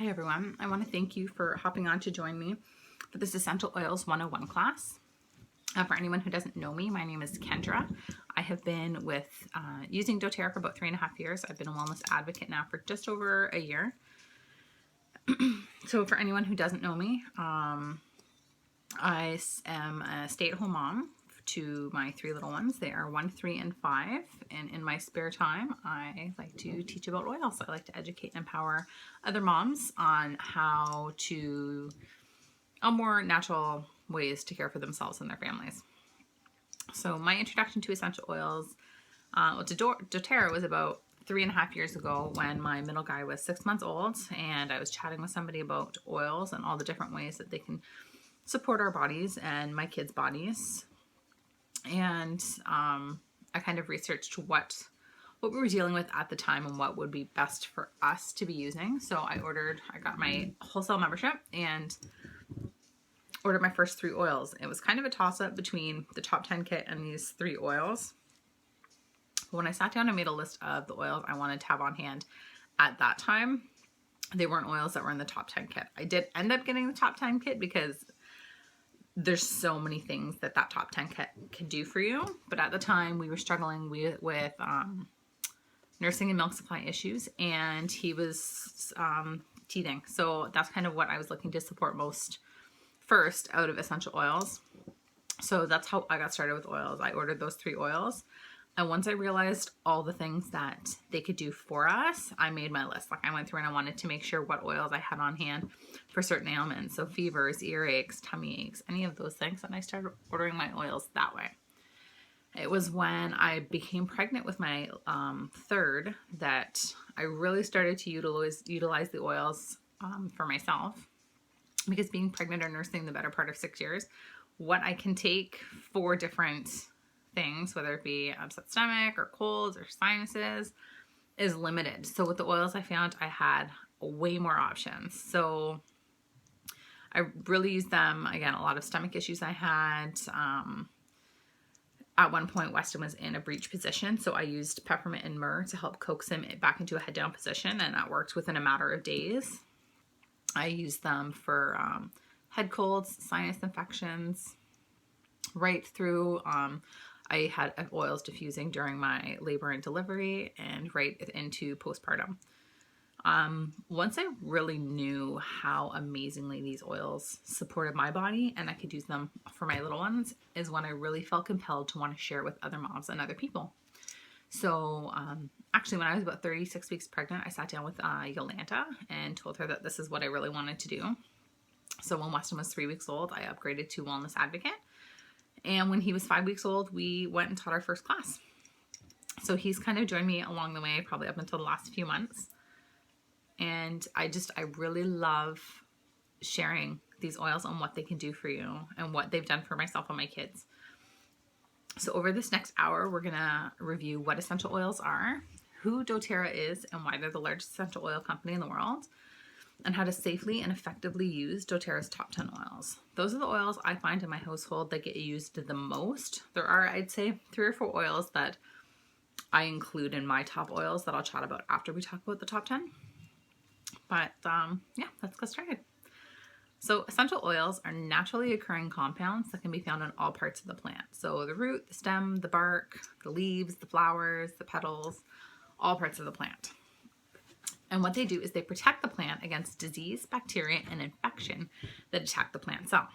Hi everyone, I want to thank you for hopping on to join me for this Essential Oils 101 class. For anyone who doesn't know me, my name is Kendra. I have been using doTERRA for about 3.5 years. I've been a wellness advocate now for just over a year. So for anyone who doesn't know me, I am a stay-at-home mom to my 3 little ones. They are 1, 3, and 5. And in my spare time, I like to teach about oils. I like to educate and empower other moms on how to, more natural ways to care for themselves and their families. So my introduction to essential oils, to doTERRA was about 3.5 years ago when my middle guy was 6 months old, and I was chatting with somebody about oils and all the different ways that they can support our bodies and my kids' bodies. And I kind of researched what we were dealing with at the time and what would be best for us to be using. So I got my wholesale membership and ordered my first 3 oils. It was kind of a toss-up between the top 10 kit and these 3 oils. But when I sat down and made a list of the oils I wanted to have on hand at that time, they weren't oils that were in the top 10 kit. I did end up getting the top 10 kit because there's so many things that top 10 kit can do for you. But at the time, we were struggling with nursing and milk supply issues, and he was teething. So that's kind of what I was looking to support most first out of essential oils. So that's how I got started with oils. I ordered those 3 oils. And once I realized all the things that they could do for us, I made my list. Like, I went through and I wanted to make sure what oils I had on hand for certain ailments. So fevers, earaches, tummy aches, any of those things. And I started ordering my oils that way. It was when I became pregnant with my third that I really started to utilize the oils for myself. Because being pregnant or nursing the better part of 6 years, what I can take for different things, whether it be upset stomach or colds or sinuses, is limited. So with the oils, I found I had way more options. So I really used them. Again, a lot of stomach issues I had. At one point, Weston was in a breech position, so I used peppermint and myrrh to help coax him back into a head down position, and that worked within a matter of days. I used them for head colds, sinus infections, right through. I had oils diffusing during my labor and delivery and right into postpartum. Once I really knew how amazingly these oils supported my body and I could use them for my little ones is when I really felt compelled to want to share with other moms and other people. So actually, when I was about 36 weeks pregnant, I sat down with Yolanda and told her that this is what I really wanted to do. So when Weston was 3 weeks old, I upgraded to Wellness Advocate. And when he was 5 weeks old, we went and taught our first class. So he's kind of joined me along the way, probably up until the last few months. And I really love sharing these oils and what they can do for you and what they've done for myself and my kids. So over this next hour, we're going to review what essential oils are, who doTERRA is and why they're the largest essential oil company in the world, and how to safely and effectively use doTERRA's top 10 oils. Those are the oils I find in my household that get used the most. There are, I'd say, 3 or 4 oils that I include in my top oils that I'll chat about after we talk about the top 10. But yeah, let's get started. So essential oils are naturally occurring compounds that can be found in all parts of the plant. So the root, the stem, the bark, the leaves, the flowers, the petals, all parts of the plant. And what they do is they protect the plant against disease, bacteria, and infection that attack the plant cell.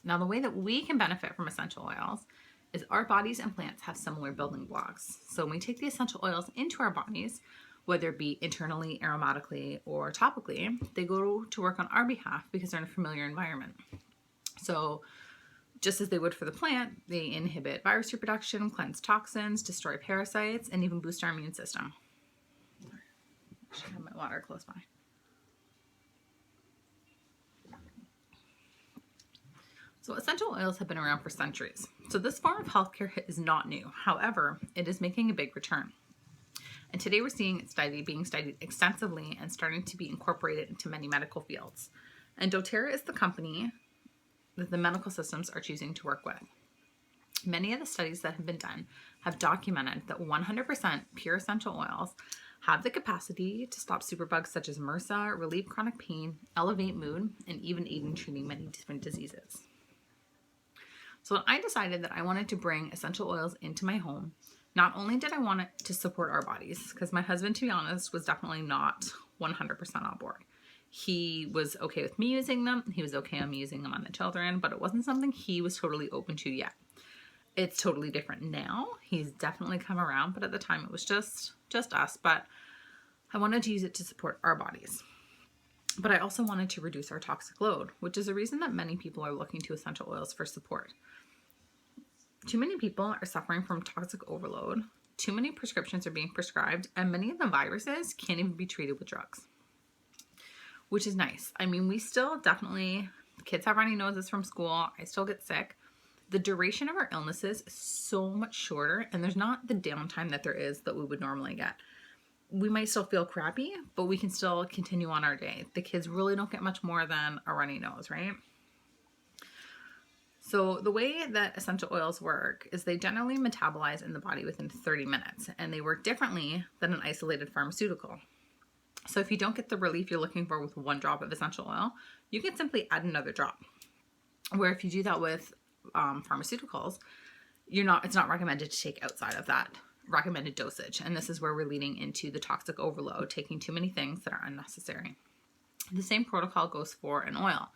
Now, the way that we can benefit from essential oils is our bodies and plants have similar building blocks. So when we take the essential oils into our bodies, whether it be internally, aromatically, or topically, they go to work on our behalf because they're in a familiar environment. So just as they would for the plant, they inhibit virus reproduction, cleanse toxins, destroy parasites, and even boost our immune system. I should have my water close by. So essential oils have been around for centuries. So this form of healthcare is not new. However, it is making a big return. And today we're seeing it being studied extensively and starting to be incorporated into many medical fields. And doTERRA is the company that the medical systems are choosing to work with. Many of the studies that have been done have documented that 100% pure essential oils have the capacity to stop superbugs such as MRSA, relieve chronic pain, elevate mood, and even aid in treating many different diseases. So when I decided that I wanted to bring essential oils into my home, not only did I want it to support our bodies, because my husband, to be honest, was definitely not 100% on board. He was okay with me using them. He was okay on me using them on the children, but it wasn't something he was totally open to yet. It's totally different now. He's definitely come around, but at the time it was just us. But I wanted to use it to support our bodies. But I also wanted to reduce our toxic load, which is a reason that many people are looking to essential oils for support. Too many people are suffering from toxic overload. Too many prescriptions are being prescribed, and many of the viruses can't even be treated with drugs, which is nice. I mean, we still definitely, kids have runny noses from school. I still get sick. The duration of our illnesses is so much shorter, and there's not the downtime that there is that we would normally get. We might still feel crappy, but we can still continue on our day. The kids really don't get much more than a runny nose, right? So the way that essential oils work is they generally metabolize in the body within 30 minutes, and they work differently than an isolated pharmaceutical. So if you don't get the relief you're looking for with one drop of essential oil, you can simply add another drop. Where if you do that with pharmaceuticals, it's not recommended to take outside of that recommended dosage. And this is where we're leading into the toxic overload, taking too many things that are unnecessary. The same protocol goes for an oil.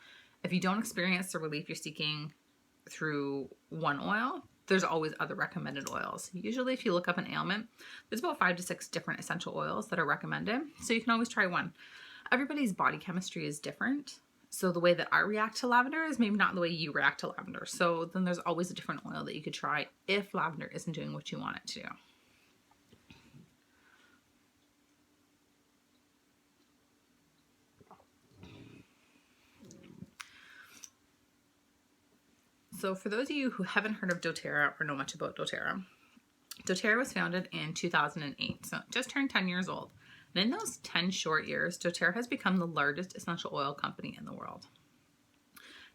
If you don't experience the relief you're seeking through one oil, there's always other recommended oils. Usually if you look up an ailment, there's about 5 to 6 different essential oils that are recommended. So you can always try one. Everybody's body chemistry is different. So the way that I react to lavender is maybe not the way you react to lavender. So then there's always a different oil that you could try if lavender isn't doing what you want it to do. So for those of you who haven't heard of doTERRA or know much about doTERRA, doTERRA was founded in 2008, so just turned 10 years old. And in those 10 short years, doTERRA has become the largest essential oil company in the world.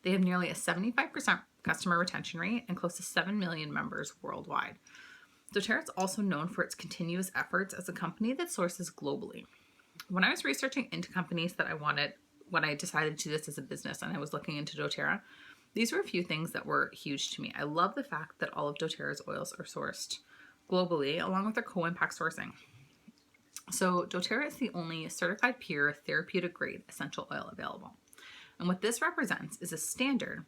They have nearly a 75% customer retention rate and close to 7 million members worldwide. doTERRA is also known for its continuous efforts as a company that sources globally. When I was researching into companies that I wanted, when I decided to do this as a business and I was looking into doTERRA, these were a few things that were huge to me. I love the fact that all of doTERRA's oils are sourced globally, along with their co-impact sourcing. So doTERRA is the only certified pure therapeutic grade essential oil available. And what this represents is a standard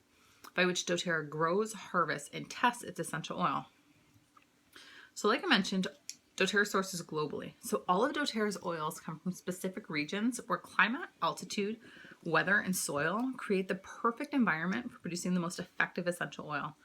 by which doTERRA grows, harvests, and tests its essential oil. So like I mentioned, doTERRA sources globally. So all of doTERRA's oils come from specific regions where climate, altitude, weather, and soil create the perfect environment for producing the most effective essential oil.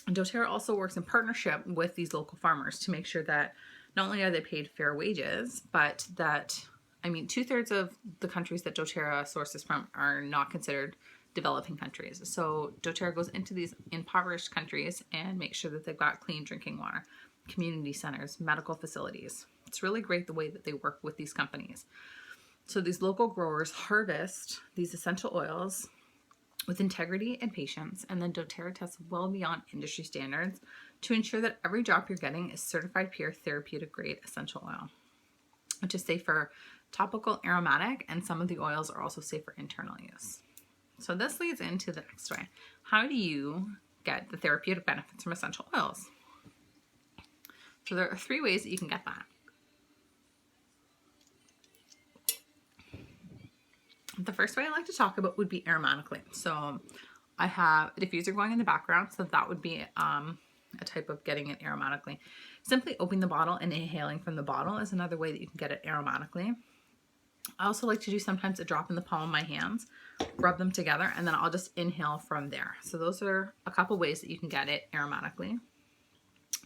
And doTERRA also works in partnership with these local farmers to make sure that not only are they paid fair wages, but that, 2/3 of the countries that doTERRA sources from are not considered developing countries. So doTERRA goes into these impoverished countries and makes sure that they've got clean drinking water, community centers, medical facilities. It's really great the way that they work with these companies. So these local growers harvest these essential oils with integrity and patience, and then doTERRA tests well beyond industry standards to ensure that every drop you're getting is certified pure therapeutic grade essential oil, which is safe for topical, aromatic, and some of the oils are also safe for internal use. So this leads into the next way. How do you get the therapeutic benefits from essential oils? So there are 3 ways that you can get that. The first way I like to talk about would be aromatically. So I have a diffuser going in the background, so that would be a type of getting it aromatically. Simply opening the bottle and inhaling from the bottle is another way that you can get it aromatically. I also like to do sometimes a drop in the palm of my hands, rub them together, and then I'll just inhale from there. So those are a couple ways that you can get it aromatically.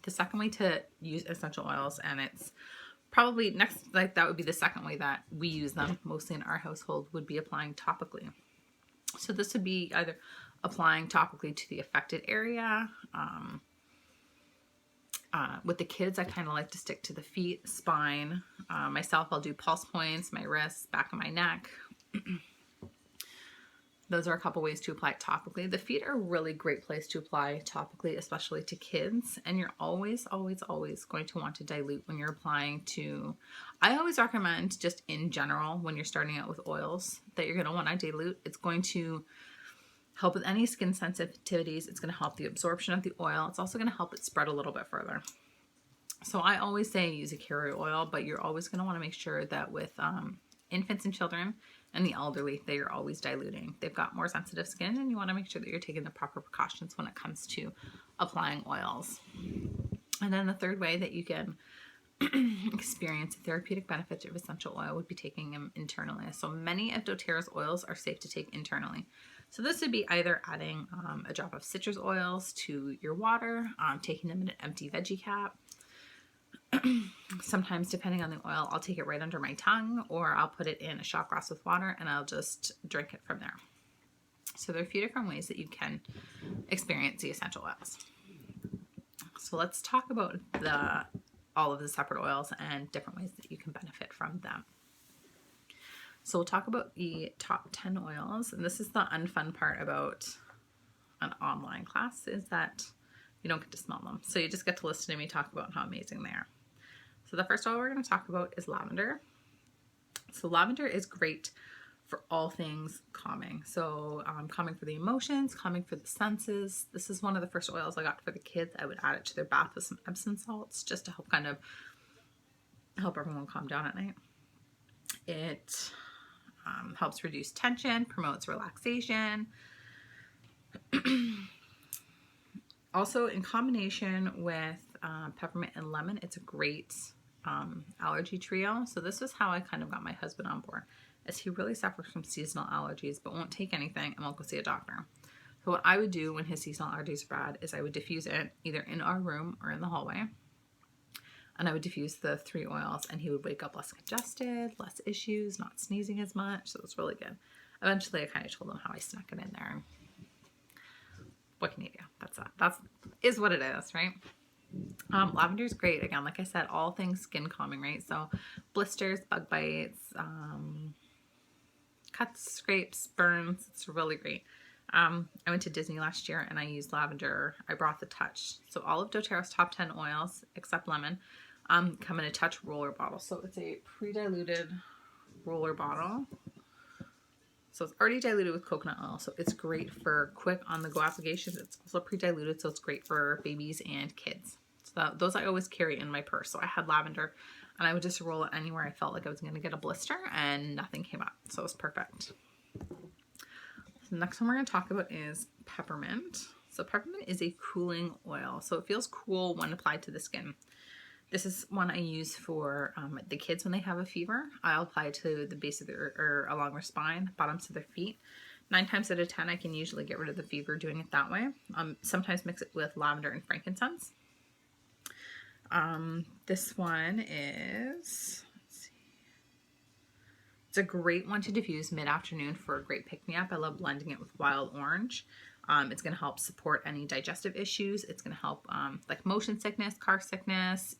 The second way to use essential oils, and it's probably next, that would be the second way that we use them mostly in our household, would be applying topically. So this would be either applying topically to the affected area. With the kids, I kind of like to stick to the feet, spine. Myself, I'll do pulse points, my wrists, back of my neck. Those are a couple ways to apply it topically. The feet are a really great place to apply topically, especially to kids. And you're always, always, always going to want to dilute when you're applying to, I always recommend just in general, when you're starting out with oils, that you're going to want to dilute. It's going to help with any skin sensitivities. It's going to help the absorption of the oil. It's also going to help it spread a little bit further. So I always say use a carrier oil, but you're always going to want to make sure that with infants and children and the elderly, they are always diluting. They've got more sensitive skin, and you want to make sure that you're taking the proper precautions when it comes to applying oils. And then the third way that you can experience a therapeutic benefit of essential oil would be taking them internally. So many of doTERRA's oils are safe to take internally. So this would be either adding a drop of citrus oils to your water, taking them in an empty veggie cap. Sometimes, depending on the oil, I'll take it right under my tongue, or I'll put it in a shot glass with water and I'll just drink it from there. So there are a few different ways that you can experience the essential oils. So let's talk about all of the separate oils and different ways that you can benefit from them. So we'll talk about the top 10 oils, and this is the unfun part about an online class, is that you don't get to smell them. So you just get to listen to me talk about how amazing they are. So the first oil we're going to talk about is lavender. So lavender is great for all things calming. So calming for the emotions, calming for the senses. This is one of the first oils I got for the kids. I would add it to their bath with some Epsom salts just to help kind of help everyone calm down at night. It helps reduce tension, promotes relaxation. Also, in combination with peppermint and lemon, it's a great allergy trio. So this is how I kind of got my husband on board, as he really suffers from seasonal allergies but won't take anything and won't go see a doctor. So what I would do when his seasonal allergies are bad is I would diffuse it either in our room or in the hallway. And I would diffuse the 3 oils, and he would wake up less congested, less issues, not sneezing as much. So it was really good. Eventually, I kind of told him how I snuck it in there. What can you do? That's what it is, right? Lavender is great. Again, like I said, all things skin calming, right? So blisters, bug bites, cuts, scrapes, burns. It's really great. I went to Disney last year and I used lavender. I brought the Touch. So all of doTERRA's top 10 oils, except lemon, come in a Touch roller bottle. So it's a pre-diluted roller bottle. So it's already diluted with coconut oil. So it's great for quick on-the-go applications. It's also pre-diluted, so it's great for babies and kids. So those I always carry in my purse. So I had lavender, and I would just roll it anywhere I felt like I was going to get a blister, and nothing came up. So it was perfect. So the next one we're going to talk about is peppermint. So peppermint is a cooling oil. So it feels cool when applied to the skin. This is one I use for the kids when they have a fever. I'll apply it to the base of or along their spine, bottoms of their feet. 9 times out of 10, I can usually get rid of the fever doing it that way. Sometimes mix it with lavender and frankincense. This one is, let's see. It's a great one to diffuse mid-afternoon for a great pick-me-up. I love blending it with wild orange. It's going to help support any digestive issues. It's going to help like motion sickness, car sickness.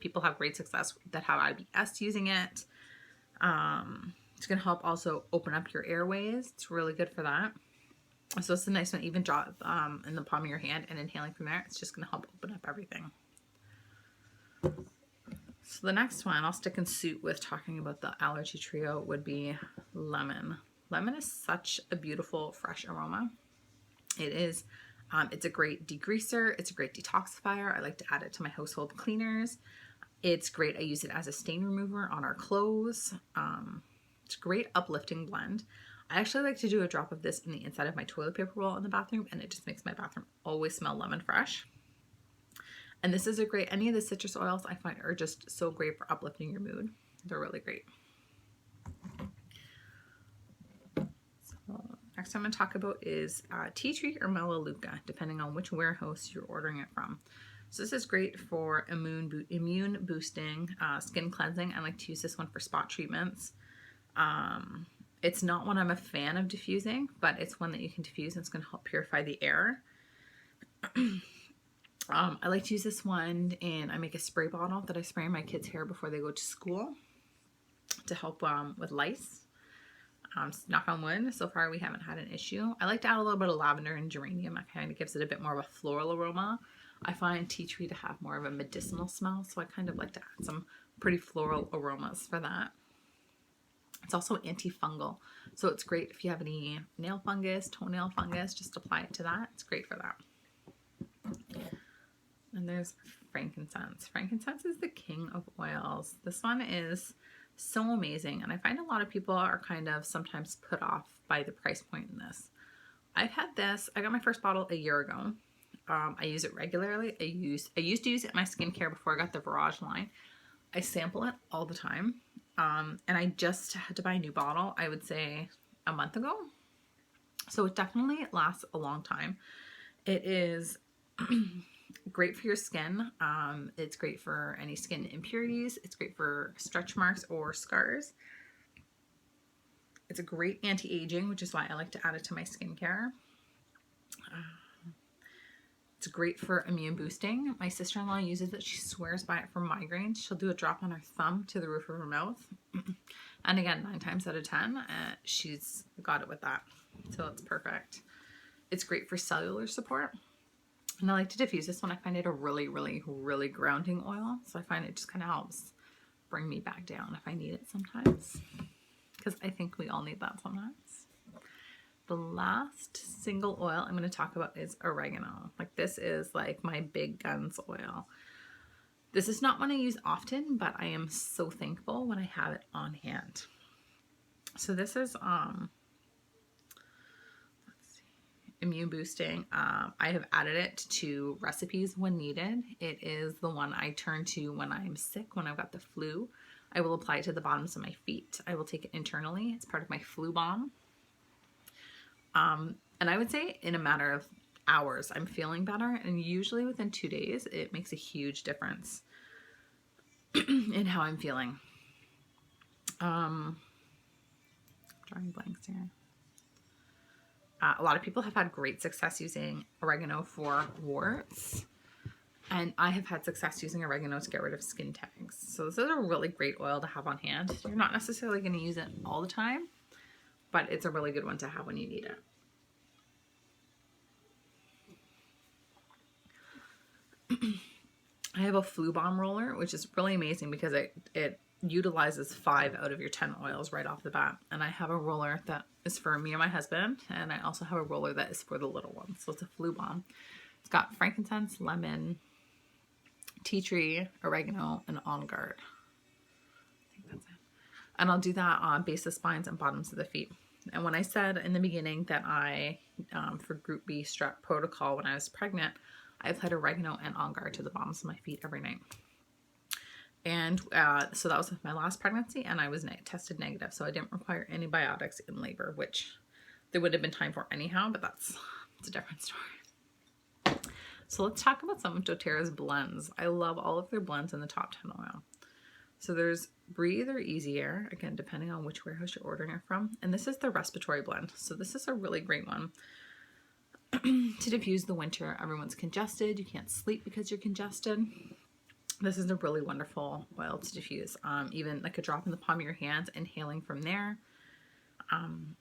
People have great success that have IBS using it. It's going to help also open up your airways. It's really good for that. So it's a nice one, even drop in the palm of your hand and inhaling from there. It's just going to help open up everything. So the next one, I'll stick in suit with talking about the allergy trio, would be lemon. Lemon is such a beautiful, fresh aroma. It is. It's a great degreaser. It's a great detoxifier. I like to add it to my household cleaners. It's great. I use it as a stain remover on our clothes. It's a great uplifting blend. I actually like to do a drop of this in the inside of my toilet paper roll in the bathroom, and it just makes my bathroom always smell lemon fresh. And this is a great, any of the citrus oils I find are just so great for uplifting your mood. They're really great. Next I'm going to talk about is tea tree or melaleuca, depending on which warehouse you're ordering it from. So this is great for immune boosting, skin cleansing. I like to use this one for spot treatments. It's not one I'm a fan of diffusing, but it's one that you can diffuse and it's going to help purify the air. I like to use this one and I make a spray bottle that I spray in my kids' hair before they go to school to help with lice. Knock on wood, so far we haven't had an issue. I like to add a little bit of lavender and geranium. That kind of gives it a bit more of a floral aroma. I find tea tree to have more of a medicinal smell, so I kind of like to add some pretty floral aromas for that. It's also antifungal, so it's great if you have any nail fungus, toenail fungus, just apply it to that. It's great for that. And there's frankincense. Frankincense is the king of oils. This one is so amazing, and I find a lot of people are kind of sometimes put off by the price point in this. I've had this, I got my first bottle a year ago. I use it regularly. I used to use it in my skincare before I got the Barrage line. I sample it all the time. And I just had to buy a new bottle, I would say a month ago. So it definitely lasts a long time. It is great for your skin. It's great for any skin impurities. It's great for stretch marks or scars. It's a great anti-aging, which is why I like to add it to my skincare. It's great for immune boosting. My sister-in-law uses it. She swears by it for migraines. She'll do a drop on her thumb to the roof of her mouth. And again, 9 times out of 10, she's got it with that. So it's perfect. It's great for cellular support. And I like to diffuse this one. I find it a really, really, really grounding oil. So I find it just kind of helps bring me back down if I need it sometimes. Because I think we all need that sometimes. The last single oil I'm going to talk about is oregano. Like, this is like my big guns oil. This is not one I use often, but I am so thankful when I have it on hand. So this is let's see, immune boosting. I have added it to recipes when needed. It is the one I turn to when I'm sick, when I've got the flu. I will apply it to the bottoms of my feet. I will take it internally. It's part of my flu balm. And I would say in a matter of hours, I'm feeling better. And usually within 2 days, it makes a huge difference in how I'm feeling. Drawing blanks here. A lot of people have had great success using oregano for warts. And I have had success using oregano to get rid of skin tags. So this is a really great oil to have on hand. You're not necessarily going to use it all the time, but it's a really good one to have when you need it. I have a flu balm roller, which is really amazing because it utilizes 5 out of your 10 oils right off the bat. And I have a roller that is for me and my husband, and I also have a roller that is for the little one. So it's a flu balm. It's got frankincense, lemon, tea tree, oregano, and on guard. I think that's it. And I'll do that on base of spines and bottoms of the feet. And when I said in the beginning that I, for Group B strep protocol when I was pregnant, I applied oregano and on guard to the bottoms of my feet every night. And so that was with my last pregnancy, and I was tested negative. So I didn't require antibiotics in labor, which there would have been time for anyhow, but that's a different story. So let's talk about some of doTERRA's blends. I love all of their blends in the top 10 oil. So there's Breathe or Easy Air, again, depending on which warehouse you're ordering it from. And this is the respiratory blend. So this is a really great one to diffuse the winter. Everyone's congested. You can't sleep because you're congested. This is a really wonderful oil to diffuse. Even like a drop in the palm of your hands, inhaling from there.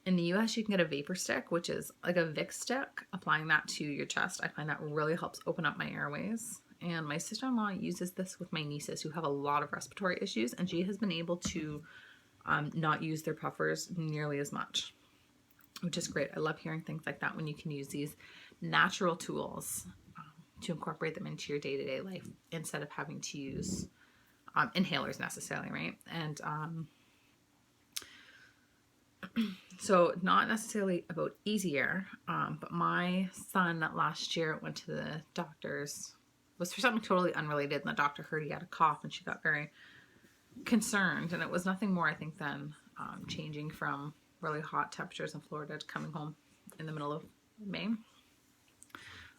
In the US, you can get a vapor stick, which is like a Vicks stick. Applying that to your chest, I find that really helps open up my airways. And my sister-in-law uses this with my nieces who have a lot of respiratory issues, and she has been able to not use their puffers nearly as much, which is great. I love hearing things like that when you can use these natural tools to incorporate them into your day-to-day life instead of having to use inhalers necessarily, right? And so not necessarily about easier, but my son last year went to the doctor's, was for something totally unrelated, and the doctor heard he had a cough, and she got very concerned. And it was nothing more, I think, than changing from really hot temperatures in Florida to coming home in the middle of May.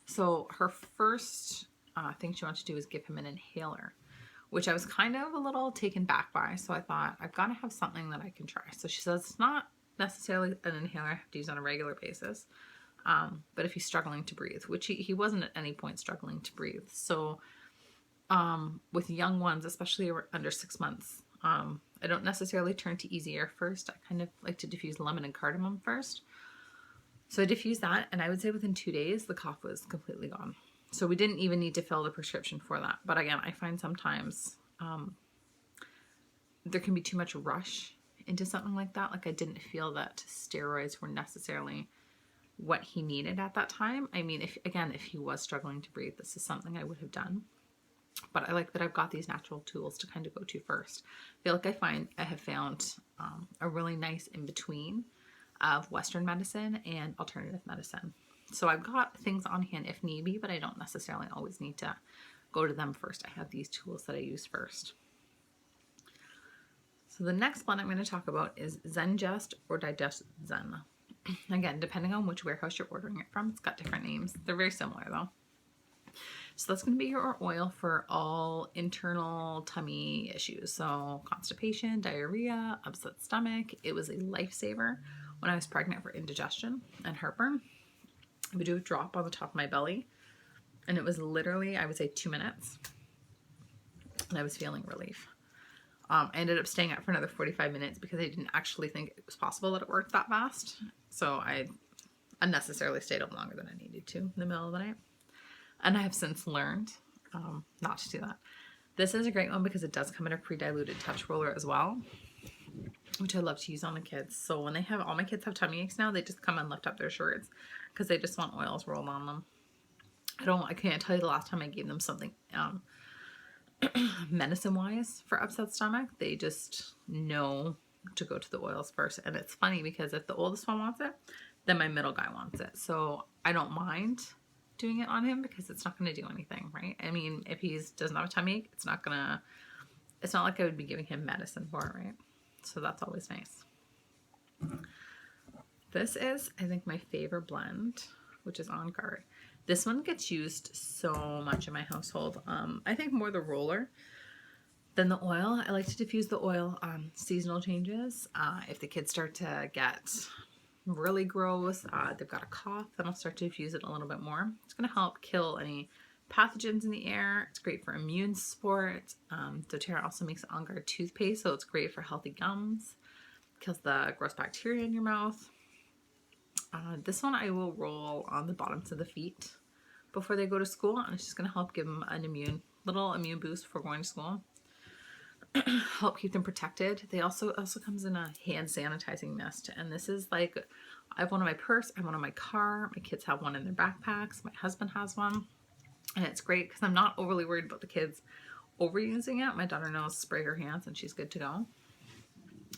So her first thing she wanted to do was give him an inhaler, which I was kind of a little taken back by. So I thought, I've got to have something that I can try. So she says it's not necessarily an inhaler I have to use on a regular basis. But if he's struggling to breathe, which he wasn't at any point struggling to breathe. So with young ones, especially under 6 months, I don't necessarily turn to easy air first. I kind of like to diffuse lemon and cardamom first. So I diffused that, and I would say within 2 days, the cough was completely gone. So we didn't even need to fill the prescription for that. But again, I find sometimes there can be too much rush into something like that. Like I didn't feel that steroids were necessarily what he needed at that time. I mean, if he was struggling to breathe, this is something I would have done. But I like that I've got these natural tools to kind of go to first. I feel like I have found a really nice in between of Western medicine and alternative medicine. So I've got things on hand if need be, but I don't necessarily always need to go to them first. I have these tools that I use first. So the next blend I'm going to talk about is Zengest or Digest Zen. Again, depending on which warehouse you're ordering it from, it's got different names. They're very similar though. So that's going to be your oil for all internal tummy issues. So constipation, diarrhea, upset stomach. It was a lifesaver when I was pregnant for indigestion and heartburn. I would do a drop on the top of my belly, and it was literally, I would say, 2 minutes, and I was feeling relief. I ended up staying up for another 45 minutes because I didn't actually think it was possible that it worked that fast. So I unnecessarily stayed up longer than I needed to in the middle of the night. And I have since learned not to do that. This is a great one because it does come in a pre-diluted touch roller as well, which I love to use on the kids. So when all my kids have tummy aches now, they just come and lift up their shirts because they just want oils rolled on them. I can't tell you the last time I gave them something medicine-wise for upset stomach. They just know to go to the oils first. And it's funny because if the oldest one wants it, then my middle guy wants it. So I don't mind doing it on him because it's not going to do anything, right? I mean, if he doesn't have a tummy ache, it's not like I would be giving him medicine for it, right? So that's always nice. This is, I think, my favorite blend, which is On Guard. This one gets used so much in my household. I think more the roller than the oil. I like to diffuse the oil on seasonal changes. If the kids start to get really gross, they've got a cough, then I'll start to diffuse it a little bit more. It's going to help kill any pathogens in the air. It's great for immune support. dōTERRA also makes On Guard toothpaste, so it's great for healthy gums. Kills the gross bacteria in your mouth. This one I will roll on the bottoms of the feet before they go to school, and it's just going to help give them an little immune boost before going to school. Help keep them protected. They also comes in a hand sanitizing mist, and this is like, I have one in my purse, I have one in my car, my kids have one in their backpacks, my husband has one, and it's great because I'm not overly worried about the kids overusing it. My daughter knows to spray her hands and she's good to go.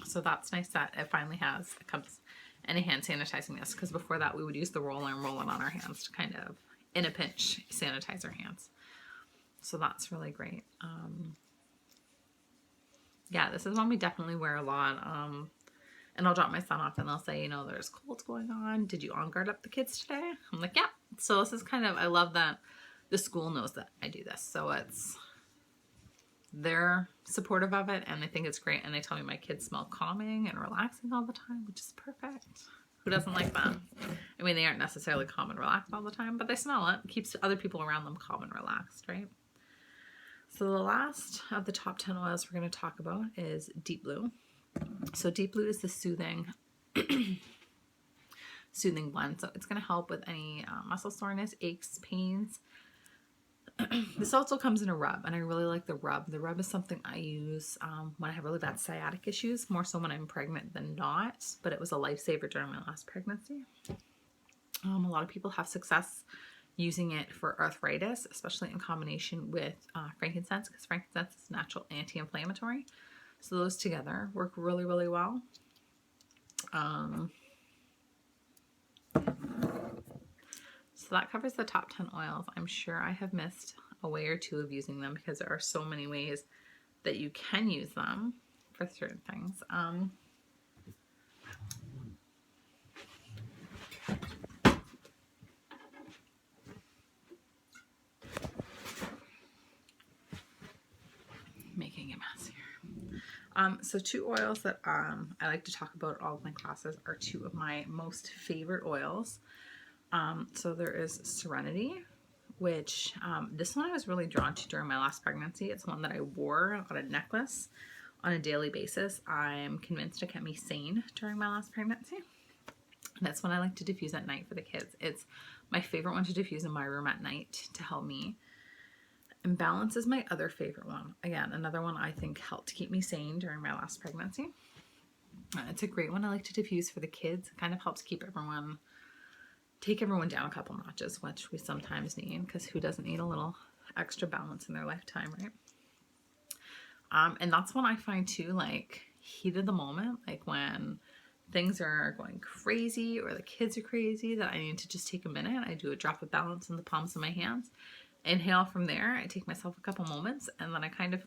So that's nice that it finally comes in a hand sanitizing mist, because before that we would use the roller and roll it on our hands to kind of, in a pinch, sanitize our hands. So that's really great. Yeah, this is one we definitely wear a lot. And I'll drop my son off and they'll say, there's colds going on. Did you On Guard up the kids today? I'm like, yeah. So this is I love that the school knows that I do this. So they're supportive of it and they think it's great. And they tell me my kids smell calming and relaxing all the time, which is perfect. Who doesn't like that? I mean, they aren't necessarily calm and relaxed all the time, but they smell it. It keeps other people around them calm and relaxed, right? So the last of the top 10 oils we're going to talk about is Deep Blue. So Deep Blue is the soothing blend. So it's going to help with any muscle soreness, aches, pains. This also comes in a rub, and I really like the rub. The rub is something I use when I have really bad sciatic issues, more so when I'm pregnant than not, but it was a lifesaver during my last pregnancy. A lot of people have success using it for arthritis, especially in combination with frankincense, because frankincense is natural anti-inflammatory. So those together work really, really well. So that covers the top 10 oils. I'm sure I have missed a way or two of using them because there are so many ways that you can use them for certain things. Making a mess here. So 2 oils that I like to talk about all of my classes are 2 of my most favorite oils. So there is Serenity, which this one I was really drawn to during my last pregnancy. It's one that I wore on a necklace on a daily basis, I'm convinced it kept me sane during my last pregnancy. That's when I like to diffuse at night for the kids. It's my favorite one to diffuse in my room at night to help me. And balance is my other favorite one. Again, another one I think helped keep me sane during my last pregnancy. It's a great one I like to diffuse for the kids. It kind of helps keep take everyone down a couple notches, which we sometimes need, because who doesn't need a little extra balance in their lifetime, right? And that's when I find too, like, heat of the moment, like when things are going crazy or the kids are crazy, that I need to just take a minute. I do a drop of balance in the palms of my hands, inhale from there. I take myself a couple moments, and then I kind of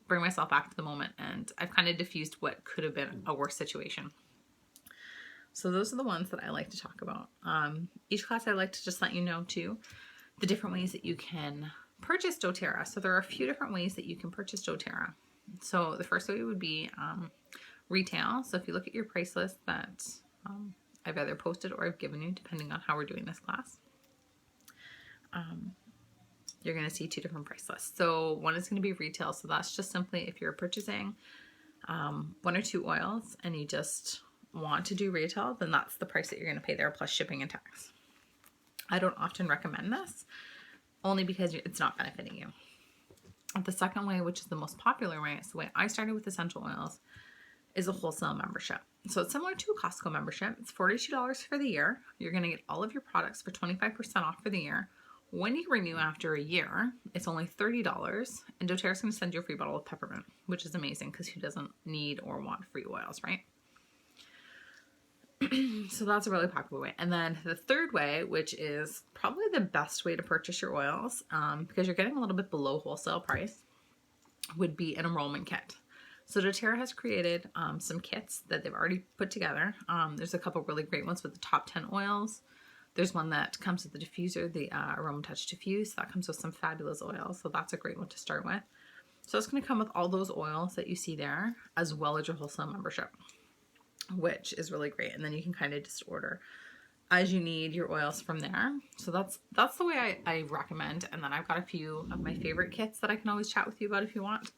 bring myself back to the moment, and I've kind of diffused what could have been a worse situation. So those are the ones that I like to talk about. Each class I like to just let you know too, the different ways that you can purchase doTERRA. So there are a few different ways that you can purchase doTERRA. So the first way would be retail. So if you look at your price list that I've either posted or I've given you, depending on how we're doing this class, you're going to see two different price lists. So one is going to be retail. So that's just simply if you're purchasing 1 or 2 oils and you just want to do retail, then that's the price that you're going to pay there plus shipping and tax. I don't often recommend this only because it's not benefiting you. The second way, which is the most popular way, it's the way I started with essential oils, is a wholesale membership. So it's similar to a Costco membership. It's $42 for the year. You're going to get all of your products for 25% off for the year. When you renew after a year, it's only $30, and doTERRA is going to send you a free bottle of peppermint, which is amazing because who doesn't need or want free oils, right? So that's a really popular way. And then the third way, which is probably the best way to purchase your oils, because you're getting a little bit below wholesale price, would be an enrollment kit. So doTERRA has created some kits that they've already put together. There's a couple really great ones with the top 10 oils. There's one that comes with the diffuser, the Aroma Touch Diffuse. That comes with some fabulous oils. So that's a great one to start with. So it's going to come with all those oils that you see there, as well as your wholesale membership, which is really great. And then you can kind of just order as you need your oils from there. So that's the way I recommend. And then I've got a few of my favorite kits that I can always chat with you about if you want.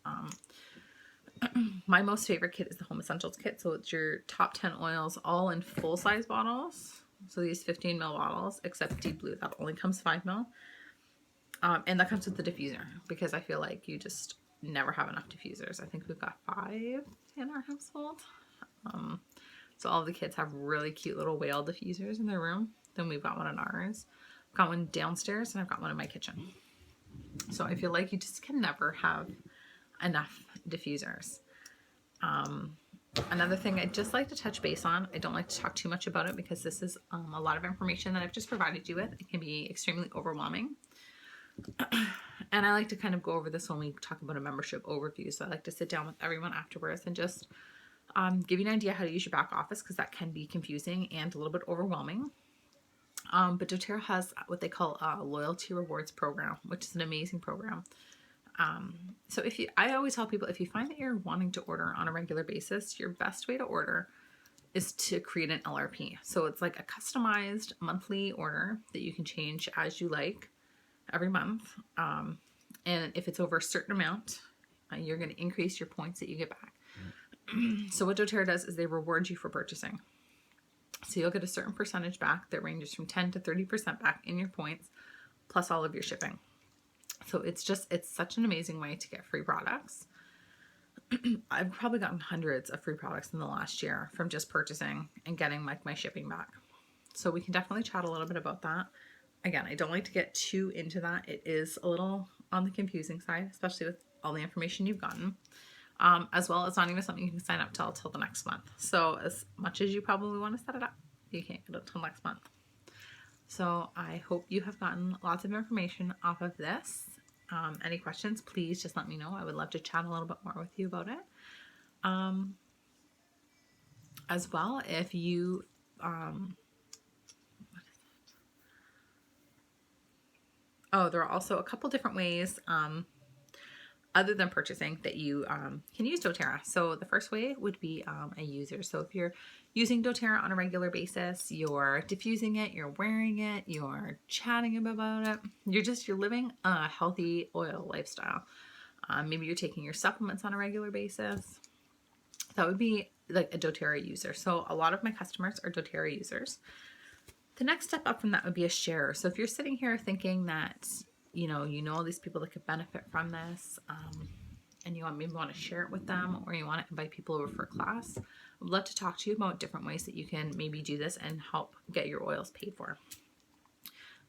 My most favorite kit is the Home Essentials kit. So it's your top 10 oils all in full size bottles. So these 15 ml bottles, except Deep Blue, that only comes 5 ml. And that comes with the diffuser, because I feel like you just never have enough diffusers. I think we've got 5 in our household. So all the kids have really cute little whale diffusers in their room. Then we've got one in ours. I've got one downstairs, and I've got one in my kitchen. So I feel like you just can never have enough diffusers. Another thing I'd just like to touch base on, I don't like to talk too much about it because this is a lot of information that I've just provided you with. It can be extremely overwhelming. And I like to kind of go over this when we talk about a membership overview. So I like to sit down with everyone afterwards and just give you an idea how to use your back office, because that can be confusing and a little bit overwhelming. But doTERRA has what they call a loyalty rewards program, which is an amazing program. So I always tell people, if you find that you're wanting to order on a regular basis, your best way to order is to create an LRP. So it's like a customized monthly order that you can change as you like every month. And if it's over a certain amount, you're going to increase your points that you get back. So what doTERRA does is they reward you for purchasing. So you'll get a certain percentage back that ranges from 10 to 30% back in your points, plus all of your shipping. So it's such an amazing way to get free products. I've probably gotten hundreds of free products in the last year from just purchasing and getting my shipping back. So we can definitely chat a little bit about that. Again, I don't like to get too into that. It is a little on the confusing side, especially with all the information you've gotten, as well as not even something you can sign up till the next month. So as much as you probably want to set it up, you can't get it till next month. So I hope you have gotten lots of information off of this. Any questions, please just let me know. I would love to chat a little bit more with you about it. As well, if you, there are also a couple different ways, other than purchasing, that you can use doTERRA. So the first way would be a user. So if you're using doTERRA on a regular basis, you're diffusing it, you're wearing it, you're chatting about it, you're living a healthy oil lifestyle. Maybe you're taking your supplements on a regular basis. That would be like a doTERRA user. So a lot of my customers are doTERRA users. The next step up from that would be a sharer. So if you're sitting here thinking that, you know all these people that could benefit from this, and you maybe want to share it with them, or you want to invite people over for a class, I'd love to talk to you about different ways that you can maybe do this and help get your oils paid for.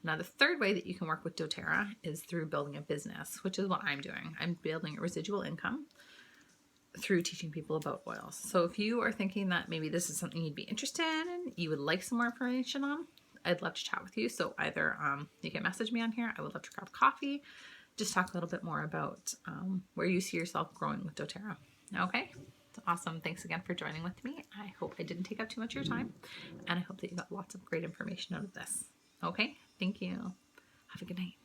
Now, the third way that you can work with doTERRA is through building a business, which is what I'm doing. I'm building a residual income through teaching people about oils. So if you are thinking that maybe this is something you'd be interested in, you would like some more information on, I'd love to chat with you. So either you can message me on here. I would love to grab coffee, just talk a little bit more about where you see yourself growing with doTERRA. Okay, awesome. Thanks again for joining with me. I hope I didn't take up too much of your time, and I hope that you got lots of great information out of this. Okay, thank you. Have a good night.